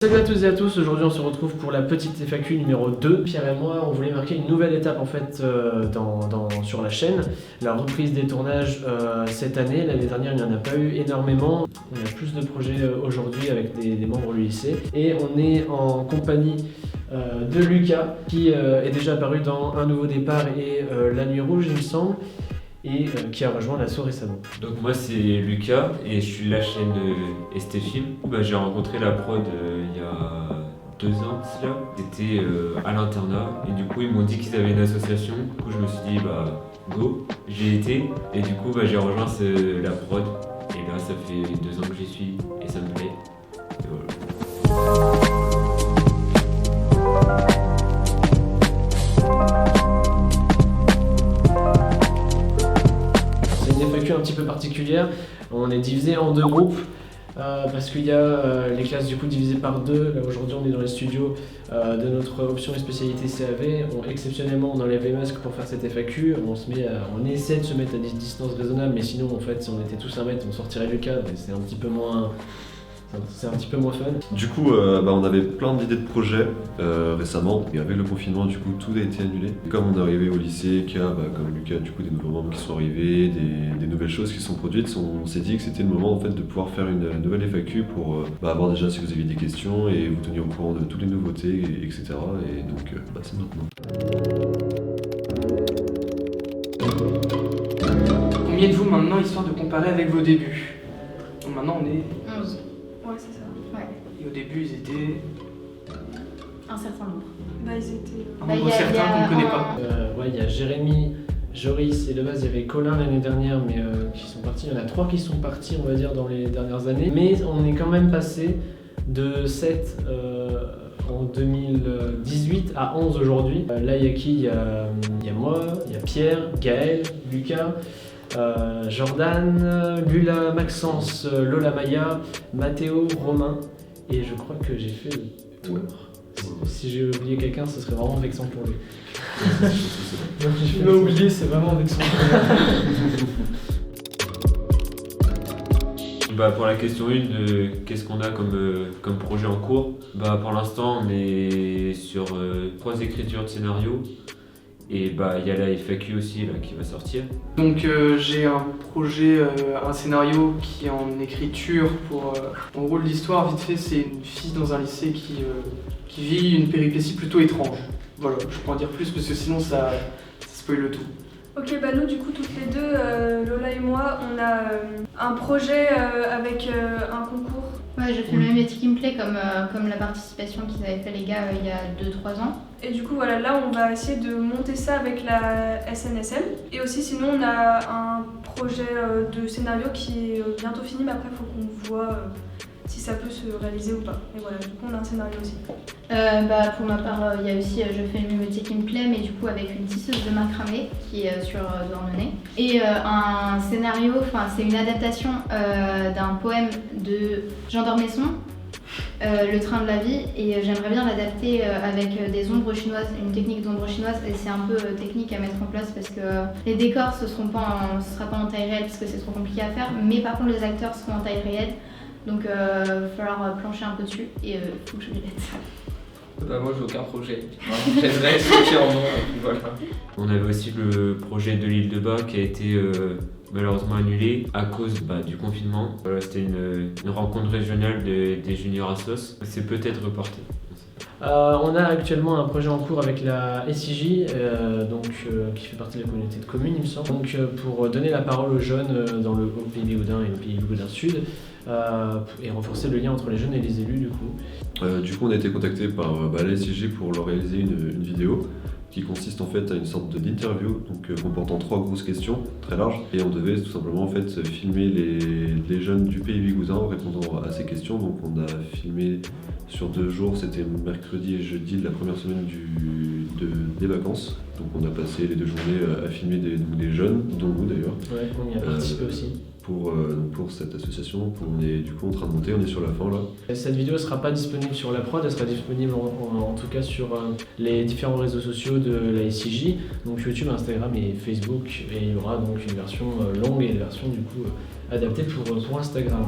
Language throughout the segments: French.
Salut à tous et à tous, aujourd'hui on se retrouve pour la petite FAQ numéro 2. Pierre et moi, on voulait marquer une nouvelle étape en fait sur la chaîne. La reprise des tournages cette année, l'année dernière il n'y en a pas eu énormément. On a plus de projets aujourd'hui avec des membres du lycée. Et on est en compagnie de Lucas qui est déjà apparu dans Un Nouveau Départ et La Nuit Rouge il me semble. Et qui a rejoint l'assaut récemment. Donc moi c'est Lucas et je suis de la chaîne de STFilm. J'ai rencontré la prod il y a 2 ans de cela. C'était à l'internat et du coup ils m'ont dit qu'ils avaient une association. Du coup je me suis dit bah go, j'y été et du coup j'ai rejoint la prod. Et là ça fait 2 ans que j'y suis et ça me plaît. Et voilà. Un petit peu particulière, on est divisé en 2 groupes parce qu'il y a les classes du coup divisées par 2. Là aujourd'hui on est dans les studios de notre option et spécialité CAV. Exceptionnellement on enlève les masques pour faire cette FAQ, on essaie de se mettre à des distances raisonnables, mais sinon en fait si on était tous à mètre on sortirait du cadre et c'est un petit peu moins fun. Du coup, on avait plein d'idées de projets récemment, et avec le confinement, du coup, tout a été annulé. Et comme on est arrivé au lycée, qu'il y a, comme Lucas, du coup, des nouveaux membres qui sont arrivés, des nouvelles choses qui sont produites, on s'est dit que c'était le moment en fait de pouvoir faire une nouvelle FAQ pour voir déjà si vous aviez des questions et vous tenir au courant de toutes les nouveautés, etc. Et donc, c'est maintenant. Combien êtes-vous maintenant, histoire de comparer avec vos débuts? Donc maintenant on est 11. Ouais, c'est ça. Ouais. Et au début ils étaient Un certain nombre. Bah, ils étaient. un nombre certain qu'on ne connaît pas. Il y a Jérémy, Joris et de base il y avait Colin l'année dernière mais qui sont partis. Il y en a 3 qui sont partis on va dire dans les dernières années. Mais on est quand même passé de 7 en 2018 à 11 aujourd'hui. Là il y a qui? Il y a moi, il y a Pierre, Gaël, Lucas. Jordan, Lula, Maxence, Lola Maya, Mathéo, Romain et je crois que j'ai fait le tour. Si j'ai oublié quelqu'un, ce serait vraiment vexant pour lui. Tu l'as oublié, c'est vraiment vexant pour lui. Pour la question 1, qu'est-ce qu'on a comme projet en cours? Pour l'instant on est sur 3 écritures de scénario. Et il y a la FAQ aussi là, qui va sortir. Donc j'ai un projet, un scénario qui est en écriture pour... en gros l'histoire vite fait c'est une fille dans un lycée qui vit une péripétie plutôt étrange. Voilà, je peux en dire plus parce que sinon ça spoil le tout. Ok, nous du coup toutes les deux, Lola et moi, on a un projet avec un concours. Ouais, je fais le même métier qui me plaît comme la participation qu'ils avaient fait les gars il y a 2-3 ans. Et du coup voilà, là on va essayer de monter ça avec la SNSM. Et aussi sinon on a un projet de scénario qui est bientôt fini, mais après il faut qu'on voit si ça peut se réaliser ou pas. Et voilà, du coup on a un scénario aussi. Pour ma part, il y a aussi Je fais le métier qui me plaît, mais du coup avec une tisseuse de macramé qui est sur Douarnenez. Et un scénario, c'est une adaptation d'un poème de Jean d'Ormesson, Le train de la vie, et j'aimerais bien l'adapter avec des ombres chinoises, une technique d'ombre chinoise, et c'est un peu technique à mettre en place parce que les décors ce sera pas en taille réelle parce que c'est trop compliqué à faire, mais par contre les acteurs seront en taille réelle, donc il va falloir plancher un peu dessus et il faut que je m'y mette. Moi j'ai aucun projet. J'aimerais expliquer en nom, voilà. On avait aussi le projet de l'île de Bas qui a été malheureusement annulé à cause du confinement. Voilà, c'était une rencontre régionale des juniors assos. C'est peut-être reporté. On a actuellement un projet en cours avec la SIJ, qui fait partie de la communauté de communes, il me semble. Donc, pour donner la parole aux jeunes dans le Pays Bigoudin et le Pays Bigoudin Sud, et renforcer le lien entre les jeunes et les élus, du coup. Du coup, on a été contacté par la SIJ pour leur réaliser une vidéo qui consiste en fait à une sorte d'interview, comportant 3 grosses questions très larges, et on devait tout simplement en fait filmer les jeunes du Pays Bigoudin en répondant à ces questions. Donc on a filmé sur 2 jours, c'était mercredi et jeudi de la première semaine des vacances. Donc on a passé les 2 journées à filmer des jeunes, dont nous d'ailleurs. Ouais, on y a participé aussi. Pour cette association, on est du coup en train de monter, on est sur la fin là. Cette vidéo ne sera pas disponible sur la prod, elle sera disponible en tout cas sur les différents réseaux sociaux de la SIJ, donc YouTube, Instagram et Facebook, et il y aura donc une version longue et une version du coup adaptée pour Instagram.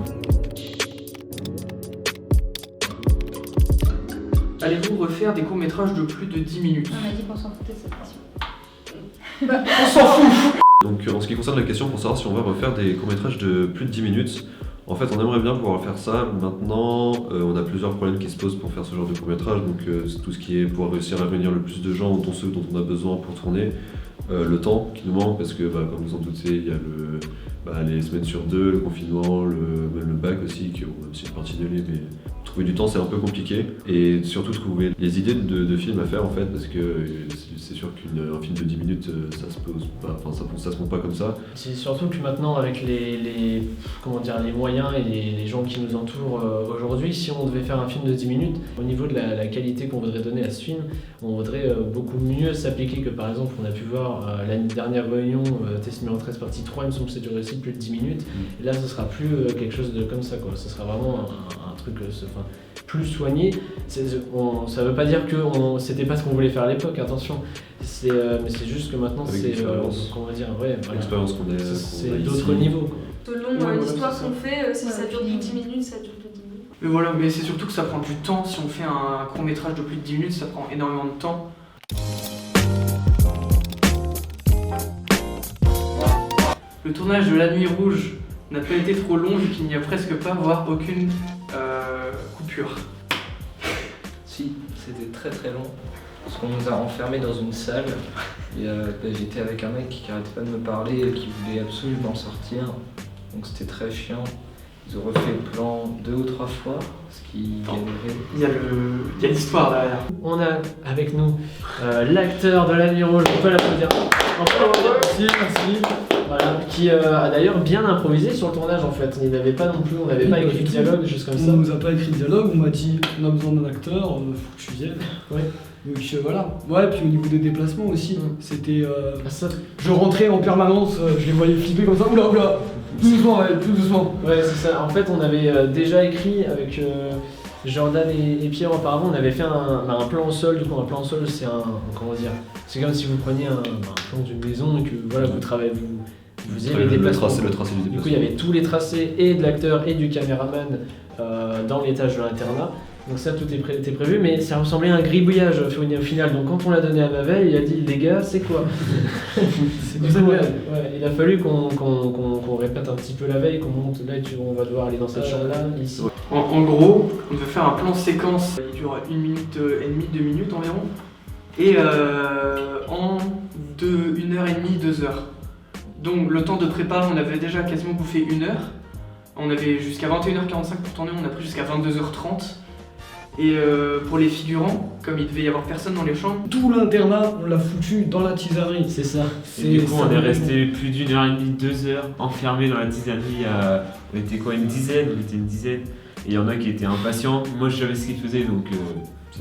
Allez-vous refaire des courts-métrages de plus de 10 minutes? On a dit qu'on s'en foutait de cette question. On s'en fout! Donc en ce qui concerne la question pour savoir si on va refaire des courts-métrages de plus de 10 minutes, en fait on aimerait bien pouvoir faire ça. Maintenant on a plusieurs problèmes qui se posent pour faire ce genre de court-métrage, donc c'est tout ce qui est pouvoir réussir à réunir le plus de gens, dont ceux dont on a besoin pour tourner, le temps qui nous manque parce que comme vous en doutez il y a les semaines sur 2, le confinement, même le bac aussi, qui ont aussi une partie de l'année, mais trouver du temps c'est un peu compliqué, et surtout trouver les idées de films à faire en fait, parce que c'est sûr qu'un film de 10 minutes ça se pose pas, ça se monte pas comme ça. C'est surtout que maintenant avec les moyens et les gens qui nous entourent aujourd'hui, si on devait faire un film de 10 minutes, au niveau de la qualité qu'on voudrait donner à ce film, on voudrait beaucoup mieux s'appliquer que par exemple on a pu voir l'année dernière réunion Test numéro 13 partie 3, il me semble que c'est duré aussi plus de 10 minutes, et là ce sera plus quelque chose de comme ça quoi, ce sera vraiment un truc plus soigné. Ça veut pas dire que c'était pas ce qu'on voulait faire à l'époque, attention, mais c'est juste que maintenant avec c'est l'expérience. on va dire voilà. L'expérience qu'on a C'est ici. d'autres niveaux quoi. Selon Ouais, l'histoire c'est qu'on fait, si Ouais, ça dure plus puis- de 10 minutes, ça dure plus de 10 minutes. Mais voilà, mais c'est surtout que ça prend du temps. Si on fait un court-métrage de plus de 10 minutes, ça prend énormément de temps. Le tournage de La Nuit Rouge n'a pas été trop long vu qu'il n'y a presque pas, voire aucune coupure. Si, c'était très très long. Parce qu'on nous a enfermés dans une salle. Et j'étais avec un mec qui arrêtait pas de me parler et qui voulait absolument sortir. Donc c'était très chiant. Ils ont refait le plan 2 ou 3 fois, ce qui galérait. Il y a l'histoire derrière. On a avec nous l'acteur de La Nuit Rouge, on peut l'applaudir. Merci. Voilà, qui a d'ailleurs bien improvisé sur le tournage en fait. Il n'avait pas non plus, on n'avait pas écrit de dialogue, des choses comme ça. On nous a pas écrit de dialogue, on m'a dit on a besoin d'un acteur, faut que tu viennes. Ouais. Donc voilà. Ouais, puis au niveau des déplacements aussi, c'était. Ah, ça. Je rentrais en permanence, je les voyais flipper comme ça, oula, plus doucement, ouais, plus doucement. Ouais, c'est ça. En fait, on avait déjà écrit avec Jordan et Pierre auparavant, on avait fait un plan au sol. Du coup, un plan au sol, c'est comment dire, c'est comme si vous preniez un plan d'une maison et que voilà, vous travaillez, vous faisiez les déplacements. Le tracé du Du déplacement. coup, il y avait tous les tracés et de l'acteur et du caméraman dans l'étage de l'internat. Donc ça, tout était prévu, mais ça ressemblait à un gribouillage au final. Donc quand on l'a donné à Mavel, il a dit les gars, c'est quoi? Du coup, ouais, il a fallu qu'on répète un petit peu la veille, qu'on monte. Là, on va devoir aller dans cette chambre-là, ici. En gros, on devait faire un plan séquence. Il dure 1 minute et demie, 2 minutes environ. Et en 1 heure et demie, 2 heures. Donc le temps de prépa, on avait déjà quasiment bouffé 1 heure. On avait jusqu'à 21h45 pour tourner, on a pris jusqu'à 22h30. Et pour les figurants, comme il devait y avoir personne dans les chambres, Tout l'internat, on l'a foutu dans la tisanerie. C'est ça. Et du coup, on est resté plus d'1 heure et demie, 2 heures enfermés dans la tisanerie. On était quoi, une dizaine? Et il y en a qui étaient impatients. Moi, je savais ce qu'ils faisaient, donc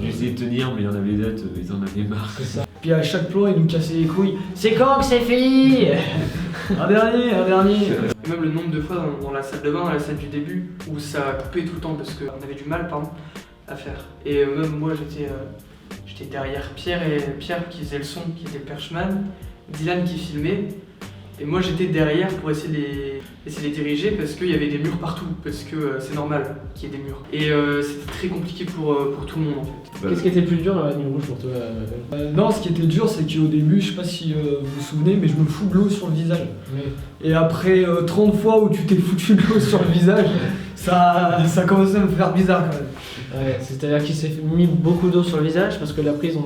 j'essayais de tenir, mais il y en avait d'autres, ils en avaient marre. C'est ça. Puis à chaque plan, ils nous cassaient les couilles. C'est quand que c'est fini? Un dernier. et même le nombre de fois dans la salle de bain, dans la salle du début, où ça a coupé tout le temps parce qu'on avait du mal à faire. Et même moi, j'étais derrière Pierre qui faisait le son, qui était le perchman, Dylan qui filmait. Et moi j'étais derrière pour essayer de les diriger parce qu'il y avait des murs partout, parce que c'est normal qu'il y ait des murs. Et c'était très compliqué pour tout le monde en fait. Qu'est-ce qui était le plus dur dans La Nuit Rouge pour toi, Mavel? Non, ce qui était dur, c'est qu'au début, je sais pas si vous vous souvenez, mais je me fous de l'eau sur le visage. Et après 30 fois où tu t'es foutu de l'eau sur le visage, ça commençait à me faire bizarre quand même. Ouais, c'est-à-dire qu'il s'est mis beaucoup d'eau sur le visage parce que la prise,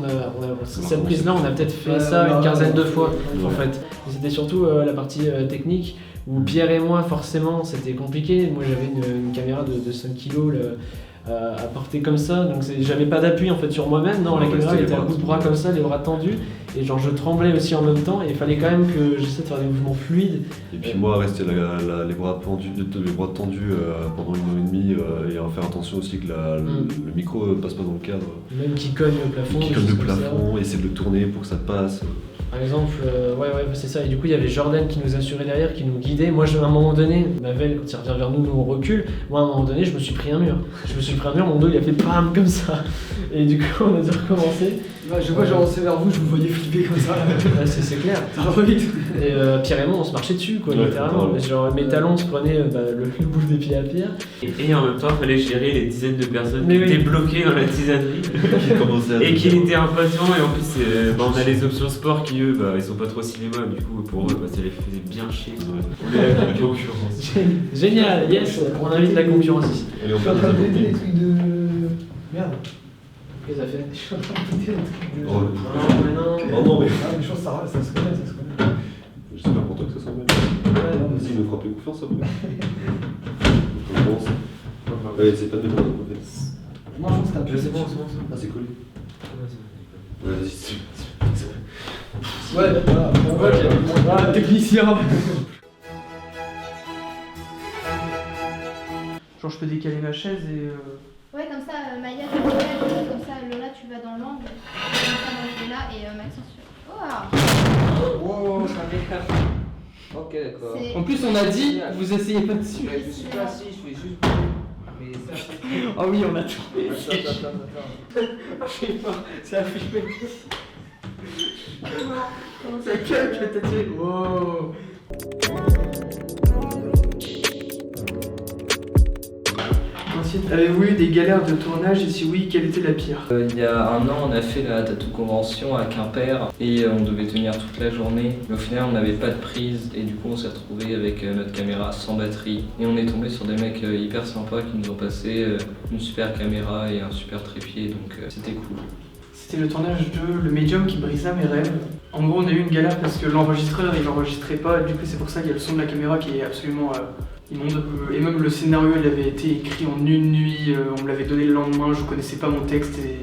cette prise-là, on a peut-être fait ça une quinzaine de fois en fait. Et c'était surtout la partie technique où Pierre et moi, forcément, c'était compliqué. Moi, j'avais une caméra de 5 kg à porter comme ça, donc j'avais pas d'appui en fait sur moi-même. Non, la caméra était à bout de bras comme ça, les bras tendus, et genre je tremblais aussi en même temps. Et il fallait quand même que j'essaie de faire des mouvements fluides. Et puis moi, rester les bras tendus pendant 1 heure et demie et à faire attention aussi que le micro passe pas dans le cadre. Même qui cogne le plafond. Qui des cogne choses le comme ça. plafond, essayer de le tourner pour que ça passe. Par exemple, ouais, c'est ça. Et du coup, il y avait Jordan qui nous assurait derrière, qui nous guidait. Moi, à un moment donné, Mavel, quand il revient vers nous, on recule. Moi, à un moment donné, je me suis pris un mur. Mon dos, il a fait PAM comme ça. Et du coup, on a dû recommencer. Ouais, je vois, j'ai avancé vers vous, je vous voyais flipper comme ça. C'est clair. Ça va vite. Et Pierre et moi, on se marchait dessus, quoi, Ouais, littéralement. totalement. Genre, mes talons se prenaient le bout des pieds à Pierre. Et en même temps, il fallait gérer les dizaines de personnes Mais qui oui. étaient bloquées dans la tisanerie Qui commençait à et qui se- étaient impatients. Et en plus, on a les options sport qui, eux, ils sont pas trop cinéma. Du coup, pour eux, ça les faisait bien chier. On est la concurrence. Génial, yes, on invite la concurrence ici. Allez, on Je suis fait en train de des péter des trucs de. Merde. Qu'est-ce que ça fait? Je suis en train de péter des trucs de. Oh, Non, mais non. Oh non, mais Ah, mais je pense que ça se connaît, ça se connaît. j'espère pour toi que ça s'en va. Ouais, non, mais Vas-y, me frappez confiance après. On commence. Ouais, c'est pas de méthode en fait. moi je pense que c'est un peu. C'est bon, c'est bon, c'est bon. Ah, c'est collé. Ouais, vas-y, Ouais, voilà, on voit qu'il y a voilà, technicien. Genre, je peux décaler ma chaise et. Ouais, comme ça, Maya, tu peux faire, comme ça, Lola, tu vas dans l'angle. Comme ça, moi, je vais là et Maxence, tu... Oh Wow, ça m'échappe. Ok, d'accord. C'est- En plus, on a dit, vous essayez pas dessus. Je suis pas assis, je fais juste bouger. Mais ça, c'est. Ah oui, on a tout. Ça a filmé. C'est quel que t'as dit? Wow. Ensuite, avez-vous eu des galères de tournage et si oui, quelle était la pire? Il y a un an, on a fait la Tattoo Convention à Quimper et on devait tenir toute la journée. Mais au final, on n'avait pas de prise et du coup, on s'est retrouvé avec notre caméra sans batterie. Et on est tombé sur des mecs hyper sympas qui nous ont passé une super caméra et un super trépied, donc c'était cool. C'était le tournage de Le Medium qui brisa mes rêves. En gros, on a eu une galère parce que l'enregistreur il n'enregistrait pas, du coup, c'est pour ça qu'il y a le son de la caméra qui est absolument immonde. Et même le scénario, il avait été écrit en une nuit, on me l'avait donné le lendemain, je connaissais pas mon texte et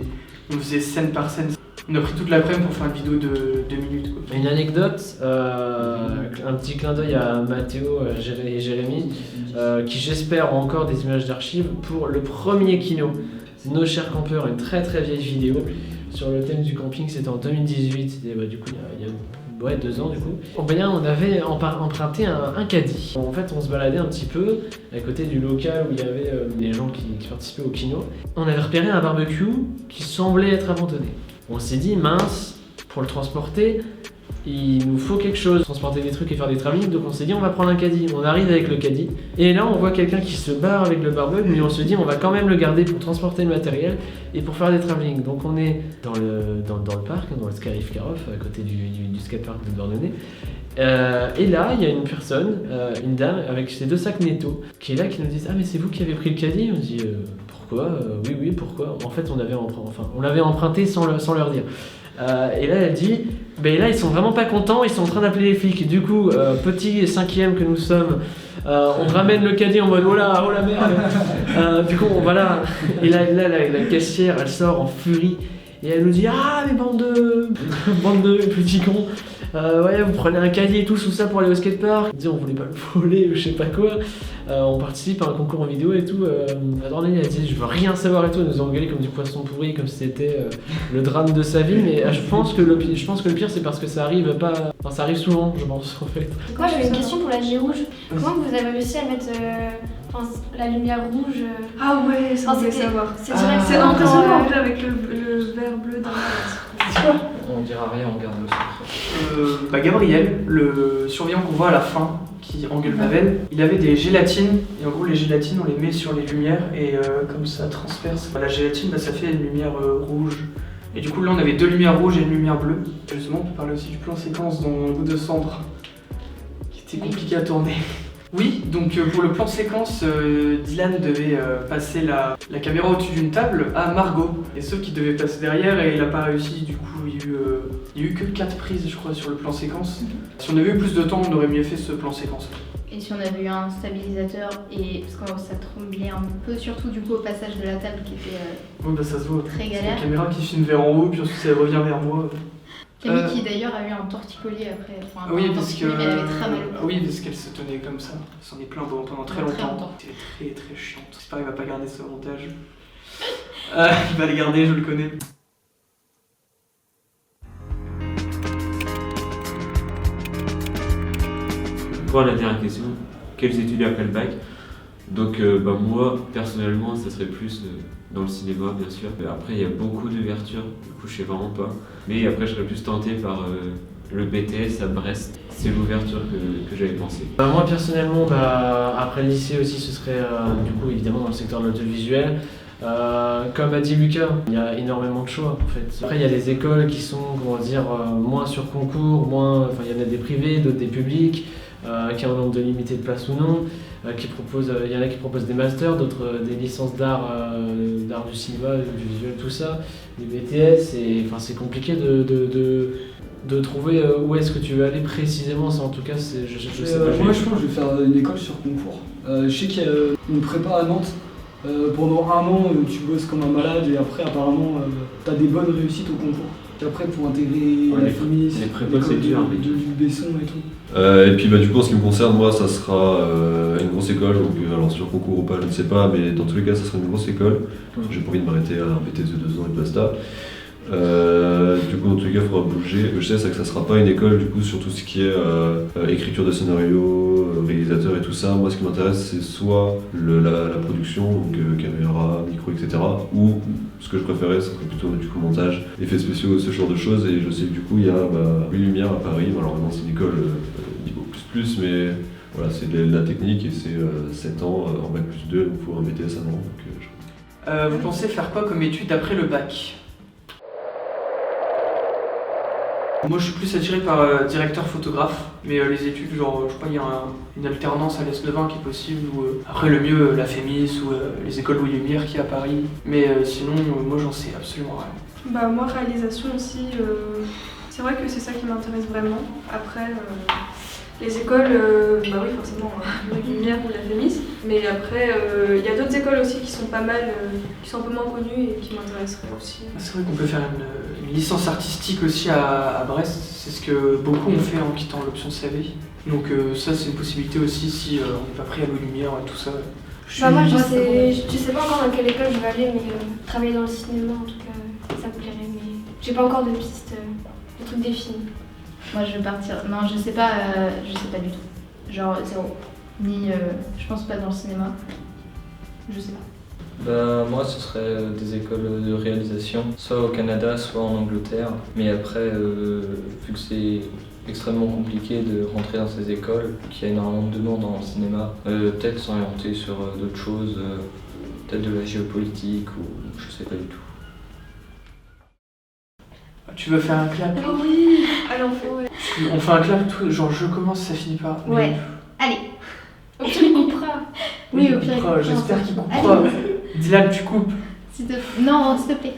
on faisait scène par scène. On a pris toute l'après-midi pour faire une vidéo de 2 minutes. Quoi. Une anecdote, un petit clin d'œil à Mathéo et Jérémy, qui j'espère ont encore des images d'archives pour le premier Kino. Nos chers campeurs, une très très vieille vidéo sur le thème du camping, c'était en 2018, c'était du coup il y a 2 ans du coup. On avait emprunté un caddie. En fait, on se baladait un petit peu à côté du local où il y avait les gens qui participaient au Kino. On avait repéré un barbecue qui semblait être abandonné. On s'est dit, mince, pour le transporter, il nous faut quelque chose, transporter des trucs et faire des travelling, donc on s'est dit on va prendre un caddie. On arrive avec le caddie, et là on voit quelqu'un qui se barre avec le barbecue, mais on se dit on va quand même le garder pour transporter le matériel et pour faire des travelling. Donc on est dans le parc, dans le Scarif Caroff, à côté du skatepark de Dordogne. Et là, il y a une personne, une dame, avec ses 2 sacs netto, qui est là, qui nous dit ah mais c'est vous qui avez pris le caddie? On dit pourquoi? Oui, pourquoi? En fait, on l'avait emprunté sans leur dire. Et là, elle dit ben là, ils sont vraiment pas contents, ils sont en train d'appeler les flics. Du coup, petit 5e que nous sommes, on ramène le caddie en mode oh la merde. Du coup, on va là. Et là, la caissière, elle sort en furie. Et elle nous dit ah mais bande de petits cons, ouais vous prenez un caddie et tout sous ça pour aller au skatepark. On voulait pas le voler ou je sais pas quoi. On participe à un concours en vidéo et tout. Dordogne elle dit je veux rien savoir et tout. Elle nous a engueulé comme du poisson pourri, comme si c'était le drame de sa vie. Mais je pense que le pire c'est parce que ça arrive pas. Enfin ça arrive souvent je pense en fait. Moi j'avais une question pour la lumière rouge. Comment vous avez réussi à mettre la lumière rouge Ah ouais, ça on voulait c'était- savoir. C'est direct. C'est impressionnant en fait avec le vert bleu dans On dira rien, on garde le secret. Gabriel, le surveillant qu'on voit à la fin, qui engueule Mavel, il avait des gélatines, et en gros les gélatines on les met sur les lumières et comme ça transperce la gélatine, ça fait une lumière rouge. Et du coup là on avait 2 lumières rouges et une lumière bleue. Justement on peut parler aussi du plan séquence dans Goût de cendre, qui était compliqué à tourner. Oui, donc pour le plan séquence, Dylan devait passer la caméra au-dessus d'une table à Margot. Et ceux qui devaient passer derrière et il n'a pas réussi, du coup il y a eu que 4 prises je crois sur le plan séquence. Si on avait eu plus de temps, on aurait mieux fait ce plan séquence. Et si on avait eu un stabilisateur, et parce que ça tremblait un peu, surtout du coup au passage de la table qui était Oui bah ça se voit. très C'est galère. la caméra qui filme vers en haut, puis ensuite elle revient vers moi. Camille qui d'ailleurs a eu un torticolis après. Enfin, Oui, un parce que torticolis, mais elle avait très mal au cou. oui, parce qu'elle se tenait comme ça. Elle s'en est plaint pendant très Très longtemps. longtemps. C'était très chiant. J'espère qu'il va pas garder ce montage. Il va le garder, je le connais. Pour la dernière question, quelles études après le bac? Donc moi, personnellement, ça serait plus dans le cinéma bien sûr. Après il y a beaucoup d'ouvertures, du coup je sais vraiment pas. Mais après je serais plus tenté par le BTS à Brest. C'est l'ouverture que j'avais pensé. Moi personnellement, après le lycée aussi, ce serait du coup évidemment dans le secteur de l'audiovisuel. Comme a dit Lucas, il y a énormément de choix en fait. Après il y a des écoles qui sont moins sur concours, il y en a des privés, d'autres des publics, qui ont un nombre de limité de places ou non, il y en a qui proposent des masters, d'autres des licences d'art du cinéma, du visuel, tout ça, des BTS, et c'est compliqué de trouver où est-ce que tu veux aller précisément. Ça en tout cas je sais pas. Moi je pense que je vais faire une école sur concours. Je sais qu'il y a une prépa à Nantes. Pendant un an, tu bosses comme un malade et après, apparemment, tu as des bonnes réussites au concours. Et après, pour intégrer la famille, les prépas, c'est dur, de Luc Besson et tout. Et puis du coup, en ce qui me concerne, moi, ça sera une grosse école. Donc, alors sur concours ou pas, je ne sais pas, mais dans tous les cas, ça sera une grosse école. J'ai pas envie de m'arrêter à un BTS de 2 ans et basta. Du coup, dans tous les cas, il faudra bouger. Je sais, c'est que ça sera pas une école du coup sur tout ce qui est écriture de scénario, réalisateur et tout ça. Moi, ce qui m'intéresse, c'est soit la production, donc caméra, micro, etc. Ou ce que je préférais, ce serait plutôt du coup montage, effets spéciaux, ce genre de choses. Et je sais que du coup, il y a 8 Lumière à Paris. Alors maintenant, c'est une école niveau plus, mais voilà, c'est de la technique et c'est 7 ans en bac plus 2, donc il faut un BTS avant. Donc, Vous pensez faire quoi comme études après le bac? Moi je suis plus attiré par directeur photographe, mais les études, je crois qu'il y a une alternance à l'Est-Levin qui est possible, ou après le mieux la FEMIS ou les écoles Louis Lumière qui est à Paris, mais sinon moi j'en sais absolument rien. Moi réalisation aussi, c'est vrai que c'est ça qui m'intéresse vraiment. Après les écoles, oui forcément, Louis Lumière ou la FEMIS, mais après il y a d'autres écoles aussi qui sont pas mal, qui sont un peu moins connues et qui m'intéresseraient aussi. C'est vrai qu'on peut faire une licence artistique aussi à Brest, c'est ce que beaucoup ont fait en quittant l'option CV. Donc ça c'est une possibilité aussi si on n'est pas pris à Louis Lumière et tout ça. Moi je sais pas encore dans quelle école je vais aller, mais travailler dans le cinéma en tout cas ça me plairait, mais j'ai pas encore de piste, de trucs définis. Moi je vais partir, non je sais pas du tout, genre zéro, ni je pense pas dans le cinéma, je sais pas. Moi ce serait des écoles de réalisation, soit au Canada, soit en Angleterre, mais après vu que c'est extrêmement compliqué de rentrer dans ces écoles, qu'il y a énormément de demandes dans le cinéma, peut-être s'orienter sur d'autres choses, peut-être de la géopolitique ou je sais pas du tout. Tu veux faire un clap? Oui, allez on fait. On fait un clap, tout, genre je commence, ça finit pas. Mais... Ouais, allez. Au pire il coupera. Oui, au pire il coupera. J'espère qu'il coupera. Dis-là que tu coupes. Non, s'il te plaît.